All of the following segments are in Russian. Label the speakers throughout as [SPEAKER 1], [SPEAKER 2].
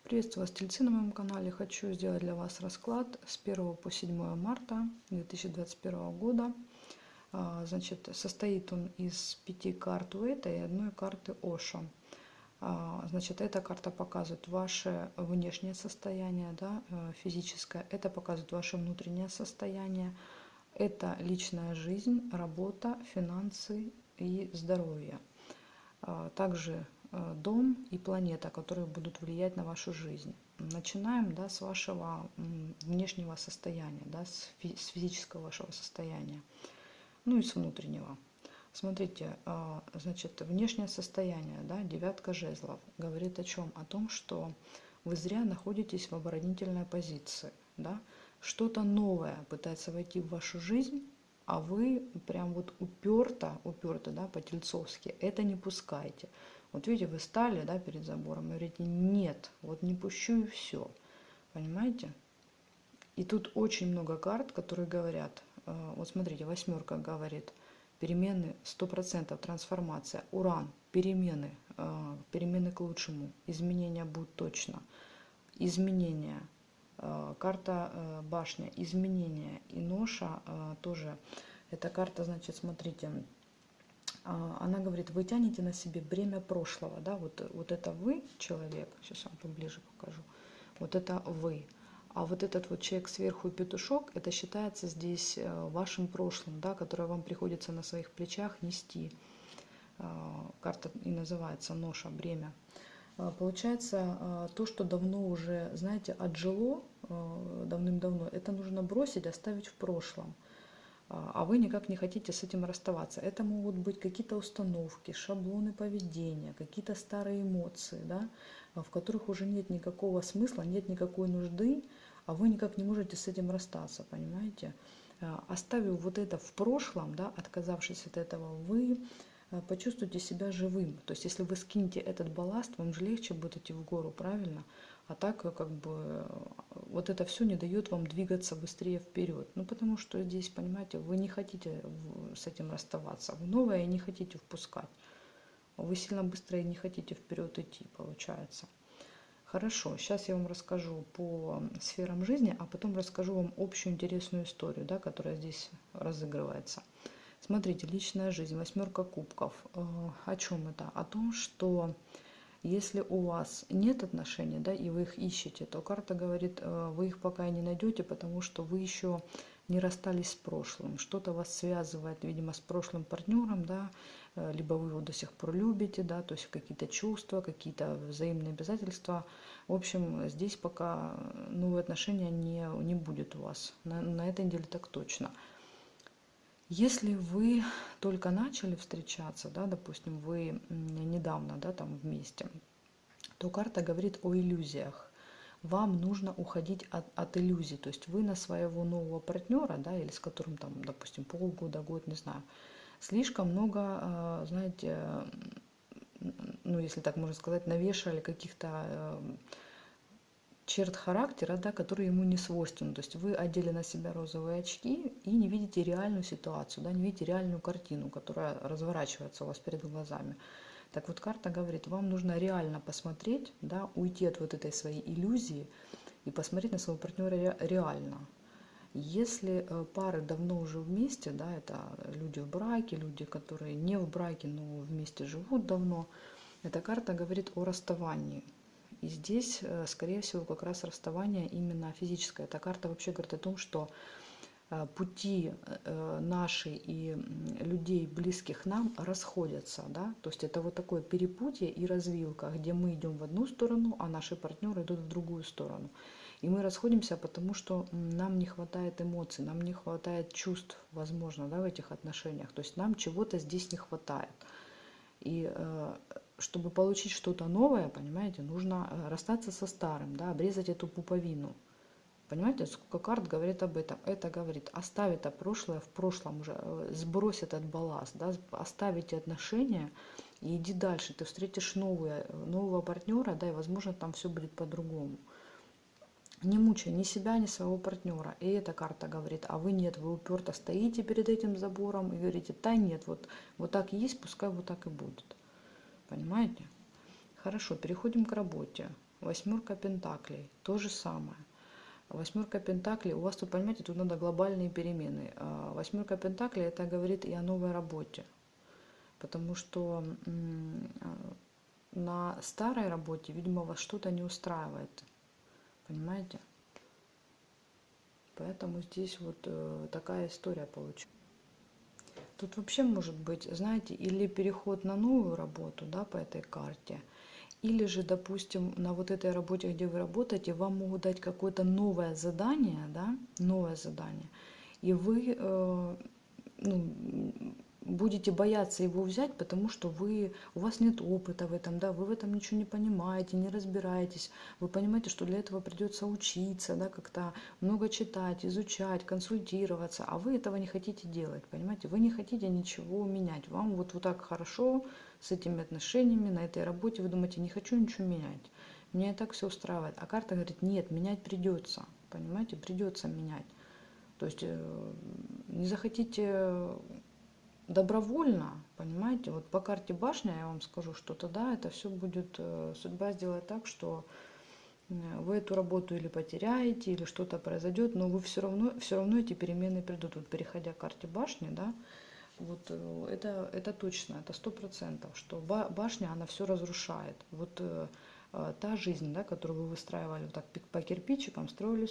[SPEAKER 1] Приветствую вас, тельцы, на моем канале. Хочу сделать для вас расклад с 1 по 7 марта 2021 года. Значит, состоит он из 5 карт Уэйта и одной карты Оша. Значит, эта карта показывает ваше внешнее состояние, да, физическое. Это показывает ваше внутреннее состояние. Это личная жизнь, работа, финансы и здоровье. Также дом и планета, которые будут влиять на вашу жизнь. Начинаем, да, с вашего внешнего состояния, да, с физического вашего состояния, ну и с внутреннего. Смотрите, значит, внешнее состояние, да, девятка жезлов, говорит о чем? О том, что вы зря находитесь в оборонительной позиции, да, что-то новое пытается войти в вашу жизнь, а вы прям вот уперто, да, по-тельцовски, это не пускайте. Вот видите, вы стали, да, перед забором и говорите, нет, вот не пущу и все, понимаете? И тут очень много карт, которые говорят, вот смотрите, восьмерка говорит, перемены 100%, трансформация, уран, перемены, перемены к лучшему, изменения будут точно, изменения, карта башня, изменения и ноша тоже. Эта карта, значит, смотрите, она говорит, вы тянете на себе бремя прошлого, да, вот это вы, человек, сейчас вам поближе покажу, вот это вы. А вот этот вот человек сверху, петушок, это считается здесь вашим прошлым, да, которое вам приходится на своих плечах нести. Карта и называется ноша, бремя. Получается, то, что давно уже, знаете, отжило давным-давно, это нужно бросить, оставить в прошлом. А вы никак не хотите с этим расставаться. Это могут быть какие-то установки, шаблоны поведения, какие-то старые эмоции, да, в которых уже нет никакого смысла, нет никакой нужды, а вы никак не можете с этим расстаться, понимаете? Оставив вот это в прошлом, да, отказавшись от этого, вы почувствуйте себя живым. То есть если вы скинете этот балласт, вам же легче будет идти в гору, правильно? А так как бы вот это все не дает вам двигаться быстрее вперед. Ну потому что здесь, понимаете, вы не хотите с этим расставаться, вы новое не хотите впускать. Вы сильно быстро и не хотите вперед идти, получается. Хорошо, сейчас я вам расскажу по сферам жизни, а потом расскажу вам общую интересную историю, да, которая здесь разыгрывается. Смотрите, личная жизнь, восьмерка кубков. О чем это? О том, что если у вас нет отношений, да, и вы их ищете, то карта говорит, вы их пока и не найдете, потому что вы еще не расстались с прошлым. Что-то вас связывает, видимо, с прошлым партнером, да, либо вы его до сих пор любите, да, то есть какие-то чувства, какие-то взаимные обязательства. В общем, здесь пока новые отношения не будет у вас. На этой неделе так точно. Если вы только начали встречаться, да, допустим, вы недавно, да, там вместе, то карта говорит о иллюзиях. Вам нужно уходить от иллюзий. То есть вы на своего нового партнера, да, или с которым там, допустим, полгода, год, не знаю, слишком много, знаете, ну, если так можно сказать, навешали каких-то черт характера, да, которые ему не свойственны. То есть вы одели на себя розовые очки и не видите реальную ситуацию, да, не видите реальную картину, которая разворачивается у вас перед глазами. Так вот, карта говорит, вам нужно реально посмотреть, да, уйти от вот этой своей иллюзии и посмотреть на своего партнера реально. Если пары давно уже вместе, да, это люди в браке, люди, которые не в браке, но вместе живут давно, эта карта говорит о расставании. И здесь, скорее всего, как раз расставание именно физическое. Эта карта вообще говорит о том, что пути наши и людей, близких нам, расходятся. Да? То есть это вот такое перепутье и развилка, где мы идем в одну сторону, а наши партнеры идут в другую сторону. И мы расходимся, потому что нам не хватает эмоций, нам не хватает чувств, возможно, да, в этих отношениях. То есть нам чего-то здесь не хватает. И чтобы получить что-то новое, понимаете, нужно расстаться со старым, да, обрезать эту пуповину. Понимаете, сколько карт говорит об этом? Это говорит, оставь это прошлое в прошлом уже, сбрось этот балласт, да, оставь эти отношения и иди дальше. Ты встретишь нового партнера, да, и, возможно, там все будет по-другому. Не мучай ни себя, ни своего партнера. И эта карта говорит, а вы нет, вы уперто стоите перед этим забором и говорите, да нет, вот так и есть, пускай вот так и будет. Понимаете? Хорошо, переходим к работе. Восьмерка пентаклей, то же самое. Восьмерка пентаклей, у вас тут, понимаете, тут надо глобальные перемены. Восьмерка пентаклей это говорит и о новой работе, потому что на старой работе, видимо, вас что-то не устраивает, понимаете? Поэтому здесь вот такая история получилась. Тут вообще может быть, знаете, или переход на новую работу, да, по этой карте, или же, допустим, на вот этой работе, где вы работаете, вам могут дать какое-то новое задание, да, новое задание, и вы ну, будете бояться его взять, потому что у вас нет опыта в этом, да, вы в этом ничего не понимаете, не разбираетесь, вы понимаете, что для этого придется учиться, да, как-то много читать, изучать, консультироваться, а вы этого не хотите делать, понимаете, вы не хотите ничего менять, вам вот так хорошо с этими отношениями, на этой работе, вы думаете, не хочу ничего менять, меня и так все устраивает, а карта говорит, нет, менять придется, понимаете, придется менять. То есть не захотите добровольно, понимаете, вот по карте башня я вам скажу, что тогда это все будет, судьба сделает так, что вы эту работу или потеряете, или что-то произойдет, но вы все равно эти перемены придут. Вот переходя к карте башни, да, вот это точно, это 100%, что башня, она все разрушает. Вот та жизнь, да, которую вы выстраивали вот так по кирпичикам, строили,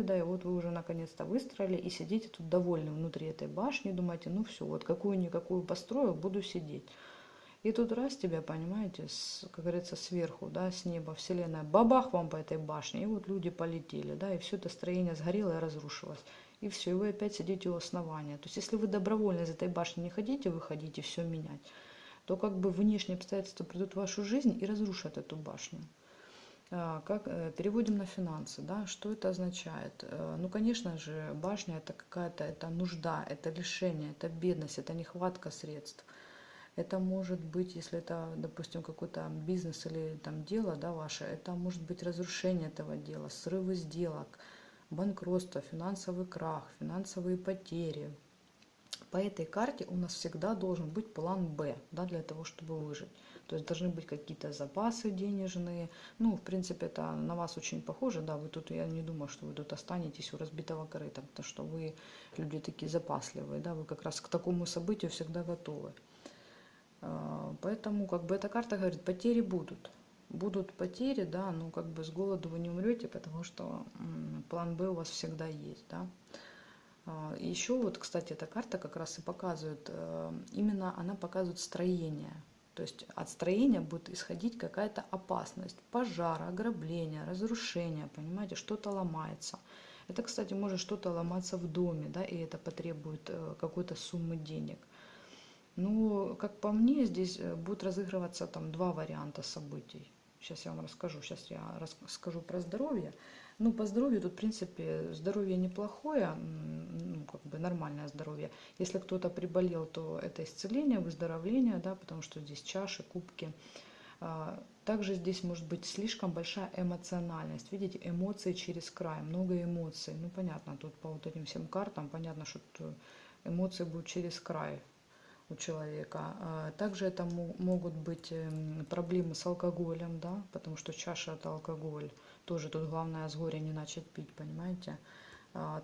[SPEAKER 1] да, и вот вы уже наконец-то выстроили и сидите тут довольны внутри этой башни, думаете, ну все, вот какую-никакую построю, буду сидеть. И тут раз тебя, понимаете, как говорится, сверху, да, с неба, вселенная, бабах вам по этой башне, и вот люди полетели, да, и все это строение сгорело и разрушилось. И все, и вы опять сидите у основания. То есть, если вы добровольно из этой башни не хотите выходить и все менять, то как бы внешние обстоятельства придут в вашу жизнь и разрушат эту башню. Переводим на финансы, да, что это означает? Ну, конечно же, башня это какая-то, это нужда, это лишение, это бедность, это нехватка средств. Это может быть, если это, допустим, какой-то бизнес или там дело, да, ваше, это может быть разрушение этого дела, срывы сделок, банкротство, финансовый крах, финансовые потери. По этой карте у нас всегда должен быть план Б, да, для того, чтобы выжить. То есть должны быть какие-то запасы денежные. Ну, в принципе, это на вас очень похоже, да, вы тут, я не думаю, что вы тут останетесь у разбитого корыта, потому что вы люди такие запасливые, да, вы как раз к такому событию всегда готовы. Поэтому как бы эта карта говорит, потери будут. Будут потери, да, но как бы с голоду вы не умрете, потому что план Б у вас всегда есть, да. И еще вот, кстати, эта карта как раз и показывает, именно она показывает строение. То есть от строения будет исходить какая-то опасность, пожар, ограбление, разрушение, понимаете, что-то ломается. Это, кстати, может что-то ломаться в доме, да, и это потребует какой-то суммы денег. Ну, как по мне, здесь будут разыгрываться там два варианта событий. Сейчас я вам расскажу. Сейчас я расскажу про здоровье. Ну, по здоровью тут, в принципе, здоровье неплохое, ну, как бы нормальное здоровье. Если кто-то приболел, то это исцеление, выздоровление, да, потому что здесь чаши, кубки. Также здесь может быть слишком большая эмоциональность. Видите, эмоции через край, много эмоций. Ну, понятно, тут по вот этим всем картам понятно, что эмоции будут через край у человека. Также это могут быть проблемы с алкоголем, да, потому что чаша это алкоголь. Тоже тут главное с горя не начать пить, понимаете.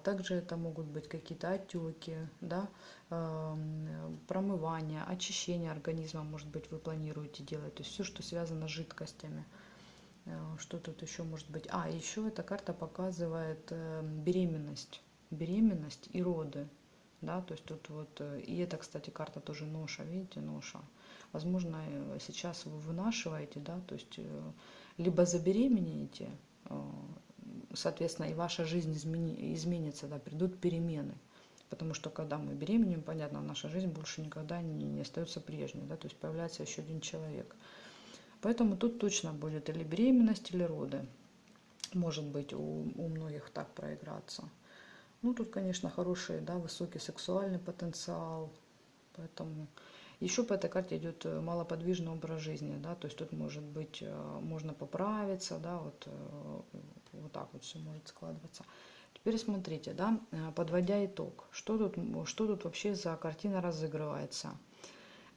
[SPEAKER 1] Также это могут быть какие-то отеки, да, промывание, очищение организма, может быть, вы планируете делать. То есть все, что связано с жидкостями. Что тут еще может быть? Еще эта карта показывает беременность и роды. Да, то есть тут вот, и это, кстати, карта тоже ноша, видите, ноша. Возможно, сейчас вы вынашиваете, да, то есть либо забеременеете, соответственно, и ваша жизнь изменится, да, придут перемены. Потому что когда мы беременеем, понятно, наша жизнь больше никогда не остается прежней, да, то есть появляется еще один человек. Поэтому тут точно будет или беременность, или роды. Может быть, у многих так проиграться. Ну, тут, конечно, хороший, да, высокий сексуальный потенциал. Поэтому еще по этой карте идет малоподвижный образ жизни, да, то есть тут может быть, можно поправиться, да, вот так вот все может складываться. Теперь смотрите, да, подводя итог, что тут вообще за картина разыгрывается.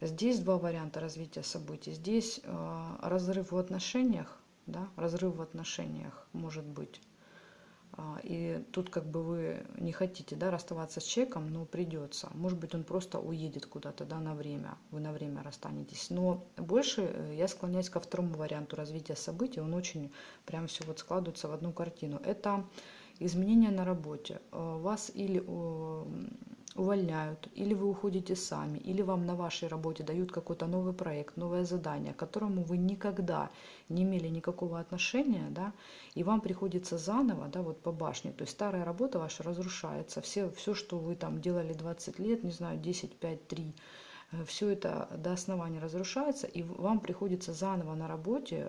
[SPEAKER 1] Здесь два варианта развития событий. Здесь разрыв в отношениях, да, разрыв в отношениях может быть. И тут как бы вы не хотите, да, расставаться с человеком, но придется. Может быть, он просто уедет куда-то, да, на время, вы на время расстанетесь. Но больше я склоняюсь ко второму варианту развития событий. Он очень прям все вот складывается в одну картину. Это изменения на работе. Вас или увольняют, или вы уходите сами, или вам на вашей работе дают какой-то новый проект, новое задание, к которому вы никогда не имели никакого отношения, да, и вам приходится заново, да, вот по башне, то есть старая работа ваша разрушается, все, что вы там делали 20 лет, не знаю, 10, 5, 3, все это до основания разрушается, и вам приходится заново на работе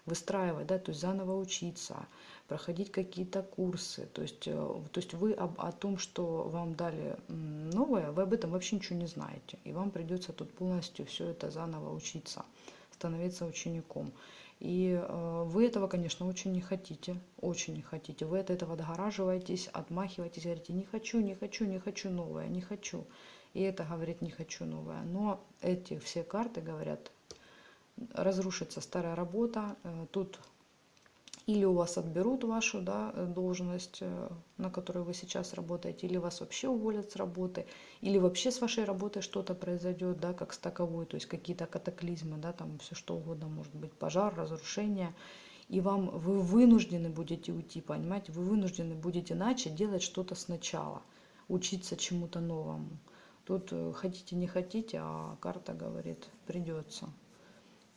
[SPEAKER 1] выстраивать, да, то есть заново учиться, проходить какие-то курсы. То есть вы о том, что вам дали новое, вы об этом вообще ничего не знаете. И вам придется тут полностью все это заново учиться, становиться учеником. И вы этого, конечно, очень не хотите, очень не хотите. Вы от этого отгораживаетесь, отмахиваетесь, говорите, не хочу, не хочу, не хочу новое, не хочу. И это говорит, не хочу новое. Но эти все карты говорят, разрушится старая работа, тут или у вас отберут вашу, да, должность, на которой вы сейчас работаете, или вас вообще уволят с работы, или вообще с вашей работой что-то произойдет, да, как с таковой, то есть какие-то катаклизмы, да, там все что угодно может быть, пожар, разрушение, и вы вынуждены будете уйти, понимаете, вы вынуждены будете начать делать что-то сначала, учиться чему-то новому. Тут хотите, не хотите, а карта говорит, придется.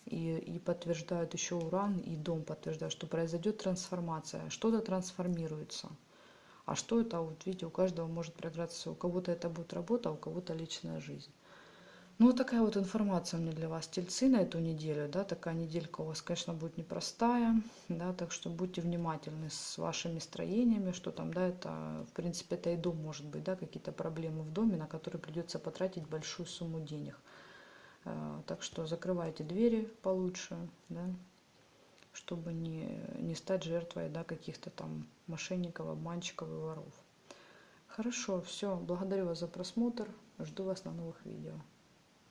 [SPEAKER 1] И подтверждают еще Уран и Дом подтверждают, что произойдет трансформация, что-то трансформируется. А что это, вот видите, у каждого может проиграться, у кого-то это будет работа, а у кого-то личная жизнь. Ну, вот такая вот информация у меня для вас, тельцы, на эту неделю, да, такая неделька у вас, конечно, будет непростая, да, так что будьте внимательны с вашими строениями, что там, да, это, в принципе, это и дом может быть, да, какие-то проблемы в доме, на которые придется потратить большую сумму денег. Так что закрывайте двери получше, да, чтобы не стать жертвой, да, каких-то там мошенников, обманщиков и воров. Хорошо, все, благодарю вас за просмотр, жду вас на новых видео.